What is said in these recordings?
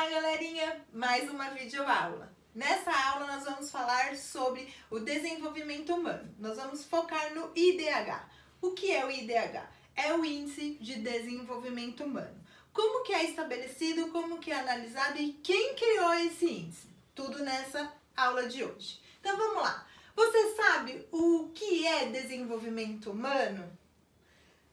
Olá, galerinha! Mais uma videoaula. Nessa aula nós vamos falar sobre o desenvolvimento humano. Nós vamos focar no IDH. O que é o IDH? É o Índice de Desenvolvimento Humano. Como que é estabelecido, como que é analisado e quem criou esse índice? Tudo nessa aula de hoje. Então vamos lá. Você sabe o que é desenvolvimento humano?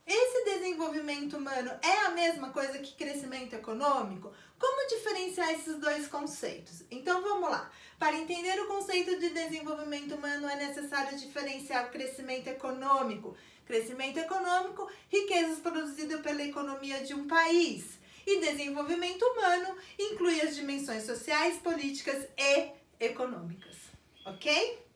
Esse desenvolvimento humano é a mesma coisa que crescimento econômico? Como diferenciar esses dois conceitos? Então vamos lá. Para entender o conceito de desenvolvimento humano é necessário diferenciar o crescimento econômico. Crescimento econômico, riquezas produzidas pela economia de um país. E desenvolvimento humano inclui as dimensões sociais, políticas e econômicas. Ok?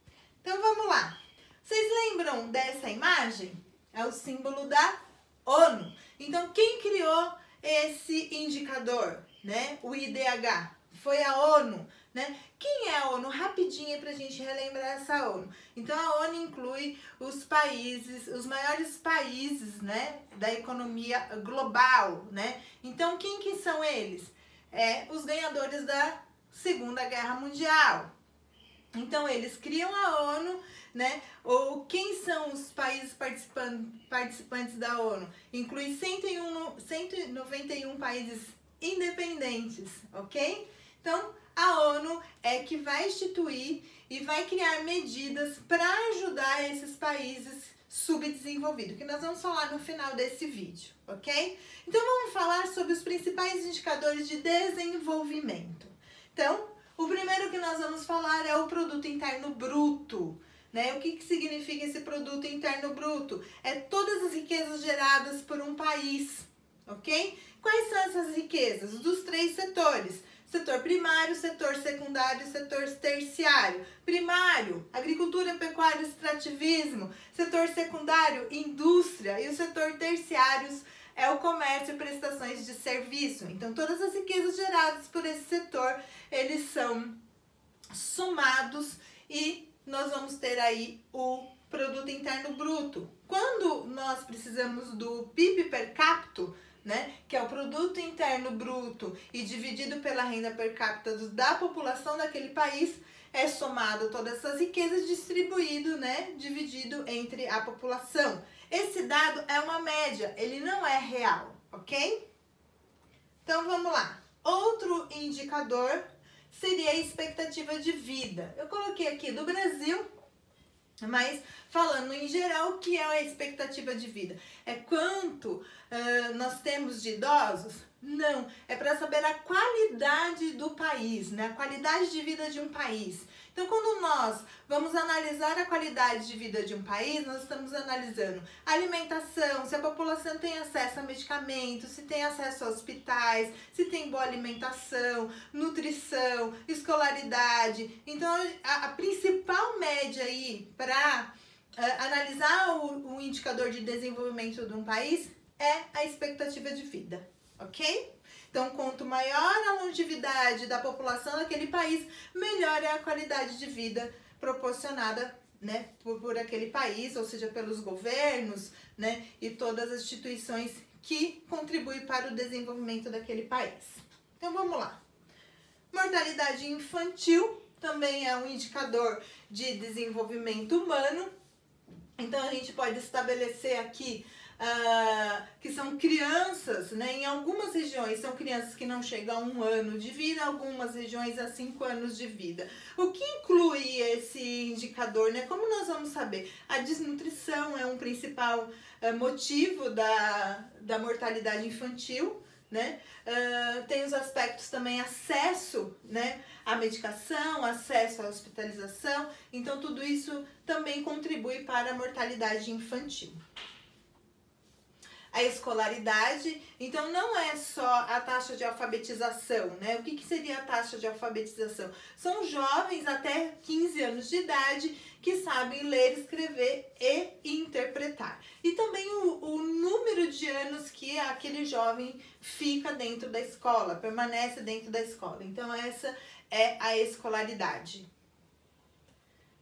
Então vamos lá. Vocês lembram dessa imagem? É o símbolo da ONU. Então, quem criou esse indicador, né? O IDH? Foi a ONU, né? Quem é a ONU? Rapidinho para a gente relembrar essa ONU. Então, a ONU inclui os países, os maiores países, né? Da economia global, né? Então, quem que são eles? Os ganhadores da Segunda Guerra Mundial. Então, eles criam a ONU, né? Ou quem são os países participantes da ONU? Inclui 191 países independentes, ok? Então, a ONU é que vai instituir e vai criar medidas para ajudar esses países subdesenvolvidos, que nós vamos falar no final desse vídeo, ok? Então, vamos falar sobre os principais indicadores de desenvolvimento. Então, o primeiro que nós vamos falar é o Produto Interno Bruto, né? O que significa esse Produto Interno Bruto? É todas as riquezas geradas por um país, ok? Quais são essas riquezas? Dos três setores: setor primário, setor secundário e setor terciário. Primário, agricultura, pecuária e extrativismo. Setor secundário, indústria. E o setor terciário é o comércio e prestações de serviço. Então, todas as riquezas geradas por esse setor, eles são somados e nós vamos ter aí o Produto Interno Bruto. Quando nós precisamos do PIB per capita, né, que é o Produto Interno Bruto, e dividido pela renda per capita da população daquele país, é somado todas essas riquezas, distribuído, né, dividido entre a população. Esse dado é uma média, ele não é real, ok? Então vamos lá. Outro indicador seria a expectativa de vida. Eu coloquei aqui do Brasil, mas falando em geral, o que é a expectativa de vida? É quanto nós temos de idosos? Não, é para saber a qualidade do país, né? A qualidade de vida de um país. Então, quando nós vamos analisar a qualidade de vida de um país, nós estamos analisando alimentação, se a população tem acesso a medicamentos, se tem acesso a hospitais, se tem boa alimentação, nutrição, escolaridade. Então, a principal média aí para analisar o indicador de desenvolvimento de um país é a expectativa de vida, ok? Então, quanto maior a longevidade da população daquele país, melhor é a qualidade de vida proporcionada, né, por aquele país, ou seja, pelos governos, né, e todas as instituições que contribuem para o desenvolvimento daquele país. Então, vamos lá. Mortalidade infantil também é um indicador de desenvolvimento humano. Então, a gente pode estabelecer aqui que são crianças, né? Em algumas regiões são crianças que não chegam a 1 ano de vida, algumas regiões a 5 anos de vida. O que inclui esse indicador, né? Como nós vamos saber? A desnutrição é um principal motivo da mortalidade infantil, né? Tem os aspectos também acesso, né, à medicação, acesso à hospitalização. Então, tudo isso também contribui para a mortalidade infantil. A escolaridade, então não é só a taxa de alfabetização, né? O que seria a taxa de alfabetização? São jovens até 15 anos de idade que sabem ler, escrever e interpretar. E também o número de anos que aquele jovem fica dentro da escola, permanece dentro da escola. Então essa é a escolaridade.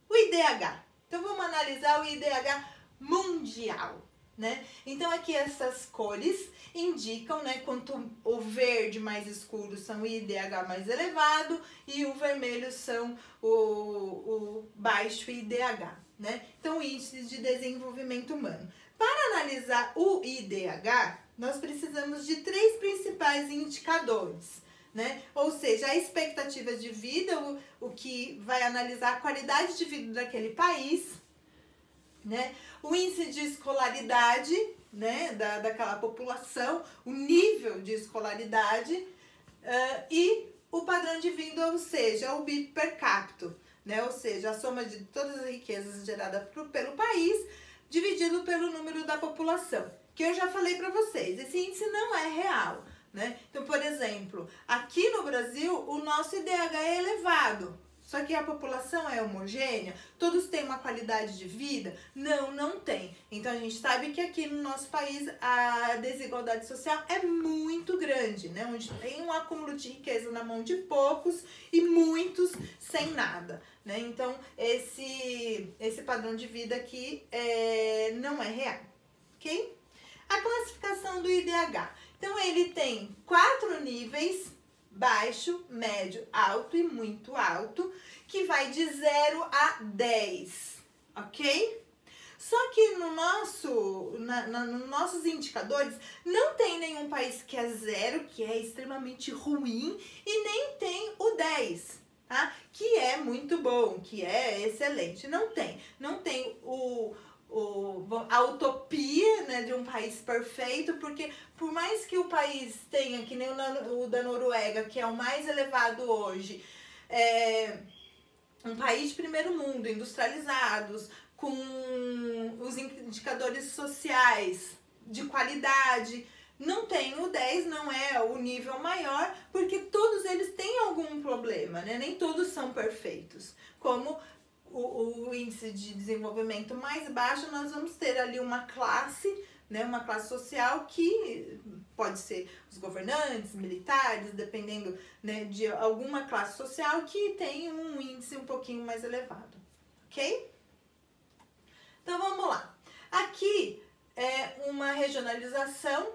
O IDH. Então vamos analisar o IDH mundial. né? Então aqui essas cores indicam, né, quanto o verde mais escuro são o IDH mais elevado e o vermelho são o baixo IDH, né? Então, índices de desenvolvimento humano. Para analisar o IDH, nós precisamos de 3 principais indicadores, né? Ou seja, a expectativa de vida, o que vai analisar a qualidade de vida daquele país, né? O índice de escolaridade, né, daquela população, o nível de escolaridade e o padrão de vida, ou seja, o PIB per capita, né? Ou seja, a soma de todas as riquezas geradas pelo país dividido pelo número da população, que eu já falei para vocês, esse índice não é real, né? Então, por exemplo, aqui no Brasil, o nosso IDH é elevado, só que a população é homogênea? Todos têm uma qualidade de vida? Não, não tem. Então, a gente sabe que aqui no nosso país a desigualdade social é muito grande, né? Onde tem um acúmulo de riqueza na mão de poucos e muitos sem nada, né? Então, esse padrão de vida aqui não é real, ok? A classificação do IDH. Então, ele tem 4 níveis: baixo, médio, alto e muito alto, que vai de 0 a 10, ok? Só que nos nossos indicadores não tem nenhum país que é 0, que é extremamente ruim, e nem tem o 10, tá? Que é muito bom, que é excelente. Não tem a utopia, né, de um país perfeito, porque por mais que o país tenha, que nem o da Noruega, que é o mais elevado hoje, um país de primeiro mundo, industrializados, com os indicadores sociais de qualidade, não tem o 10, não é o nível maior, porque todos eles têm algum problema, né? Nem todos são perfeitos. Como o índice de desenvolvimento mais baixo, nós vamos ter ali uma classe, né, uma classe social que pode ser os governantes, militares, dependendo, né, de alguma classe social que tem um índice um pouquinho mais elevado, ok? Então vamos lá. Aqui é uma regionalização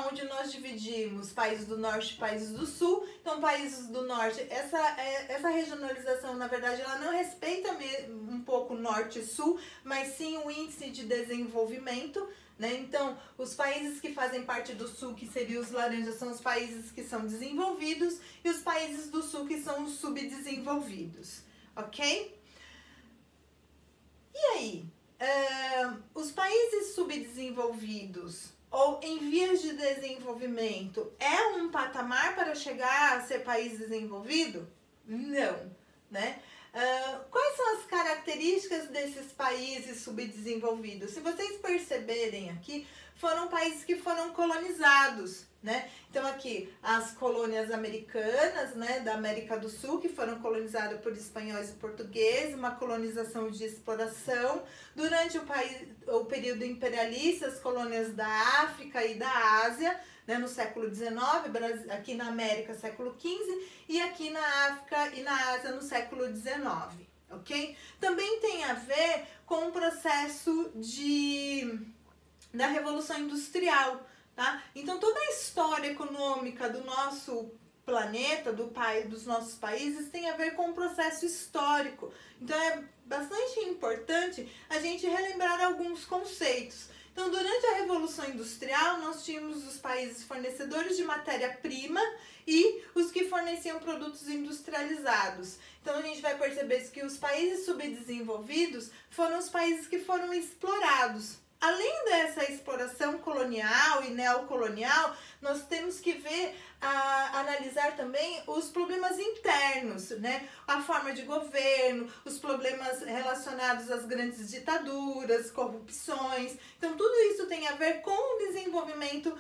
onde nós dividimos países do norte e países do sul. Então, países do norte, essa regionalização, na verdade, ela não respeita um pouco norte e sul, mas sim o índice de desenvolvimento, né? Então, os países que fazem parte do sul, que seriam os laranjas, são os países que são desenvolvidos, e os países do sul que são os subdesenvolvidos, ok? E aí, os países subdesenvolvidos ou em vias de desenvolvimento é um patamar para chegar a ser país desenvolvido? Não, né? Quais são as características desses países subdesenvolvidos? Se vocês perceberem aqui, foram países que foram colonizados, né? Então aqui as colônias americanas, né, da América do Sul, que foram colonizadas por espanhóis e portugueses, uma colonização de exploração. Durante o período imperialista, as colônias da África e da Ásia, né, no século XIX, aqui na América, século XV, e aqui na África e na Ásia, no século XIX, ok? Também tem a ver com o processo da Revolução Industrial, tá? Então, toda a história econômica do nosso planeta, dos nossos países, tem a ver com o processo histórico. Então, é bastante importante a gente relembrar alguns conceitos. Então, durante a Revolução Industrial, nós tínhamos os países fornecedores de matéria-prima e os que forneciam produtos industrializados. Então, a gente vai perceber que os países subdesenvolvidos foram os países que foram explorados. Além dessa exploração colonial e neocolonial, nós temos que analisar também os problemas internos, né? A forma de governo, os problemas relacionados às grandes ditaduras, corrupções. Então, tudo isso tem a ver com o desenvolvimento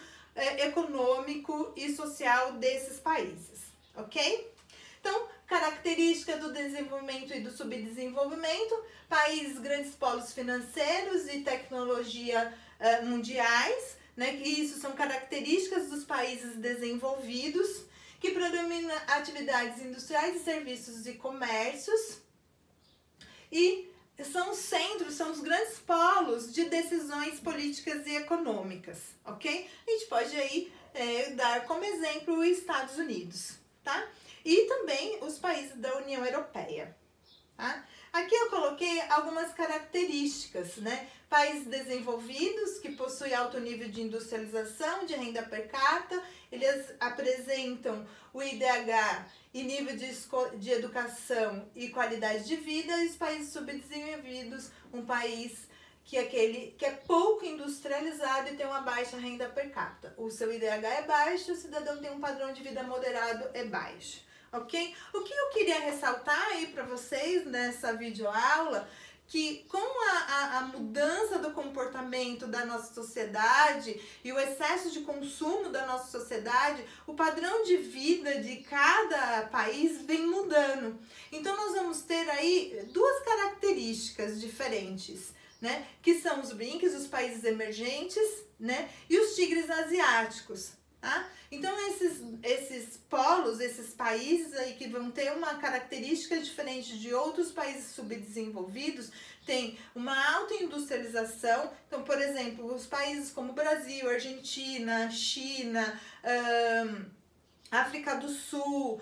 econômico e social desses países, ok? Então, característica do desenvolvimento e do subdesenvolvimento: países, grandes polos financeiros e tecnologia mundiais, né? E isso são características dos países desenvolvidos, que predominam atividades industriais e serviços e comércios. E são os centros, são os grandes polos de decisões políticas e econômicas, ok? A gente pode aí dar como exemplo os Estados Unidos, tá? E também os países da União Europeia, tá? Aqui eu coloquei algumas características, né? Países desenvolvidos que possuem alto nível de industrialização, de renda per capita, eles apresentam o IDH e nível de educação e qualidade de vida, e os países subdesenvolvidos, um país que é pouco industrializado e tem uma baixa renda per capita. O seu IDH é baixo, o cidadão tem um padrão de vida moderado, é baixo. Ok? O que eu queria ressaltar aí para vocês nessa videoaula, que com a mudança do comportamento da nossa sociedade e o excesso de consumo da nossa sociedade, o padrão de vida de cada país vem mudando. Então nós vamos ter aí duas características diferentes, né? Que são os BRICS, os países emergentes, né? E os tigres asiáticos. Tá? Então esses polos, esses países aí que vão ter uma característica diferente de outros países subdesenvolvidos, tem uma alta industrialização. Então, por exemplo, os países como Brasil, Argentina, China, África do Sul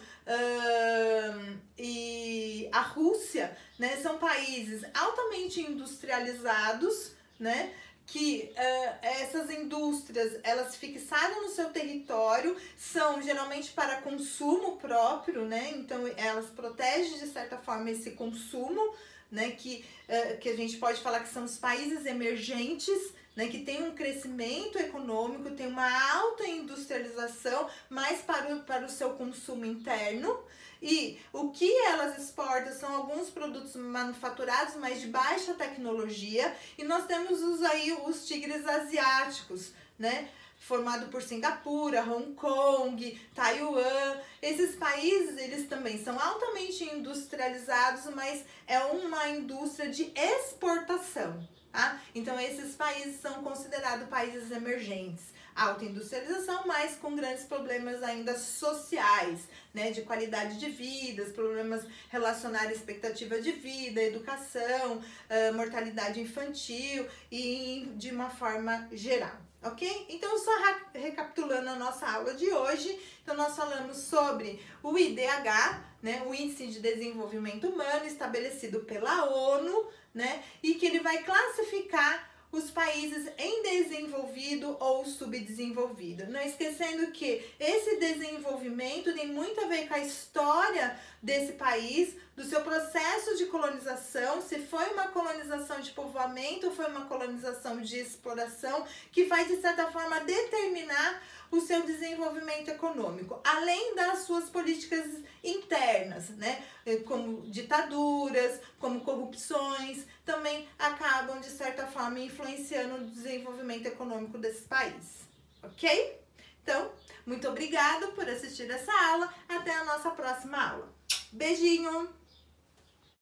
e a Rússia, né, são países altamente industrializados, né? Que essas indústrias, elas fixaram no seu território, são geralmente para consumo próprio, né? Então elas protegem de certa forma esse consumo, né? Que a gente pode falar que são os países emergentes, né? Que tem um crescimento econômico, tem uma alta industrialização, mais para o seu consumo interno. E o que elas exportam são alguns produtos manufaturados, mas de baixa tecnologia. E nós temos os tigres asiáticos, né? Formado por Singapura, Hong Kong, Taiwan. Esses países, eles também são altamente industrializados, mas é uma indústria de exportação, tá? Então esses países são considerados países emergentes. Alta industrialização, mas com grandes problemas ainda sociais, né, de qualidade de vida, problemas relacionados à expectativa de vida, educação, mortalidade infantil e de uma forma geral, ok? Então, só recapitulando a nossa aula de hoje, então nós falamos sobre o IDH, né, o Índice de Desenvolvimento Humano, estabelecido pela ONU, né, e que ele vai classificar os países em desenvolvido ou subdesenvolvido. Não esquecendo que esse desenvolvimento tem muito a ver com a história desse país, do seu processo de colonização, se foi uma colonização de povoamento ou foi uma colonização de exploração, que vai, de certa forma, determinar o seu desenvolvimento econômico, além das suas políticas internas, né? Como ditaduras, como corrupções, também acabam, de certa forma, influenciando o desenvolvimento econômico desses países, ok? Então, muito obrigada por assistir essa aula, até a nossa próxima aula. Beijinho!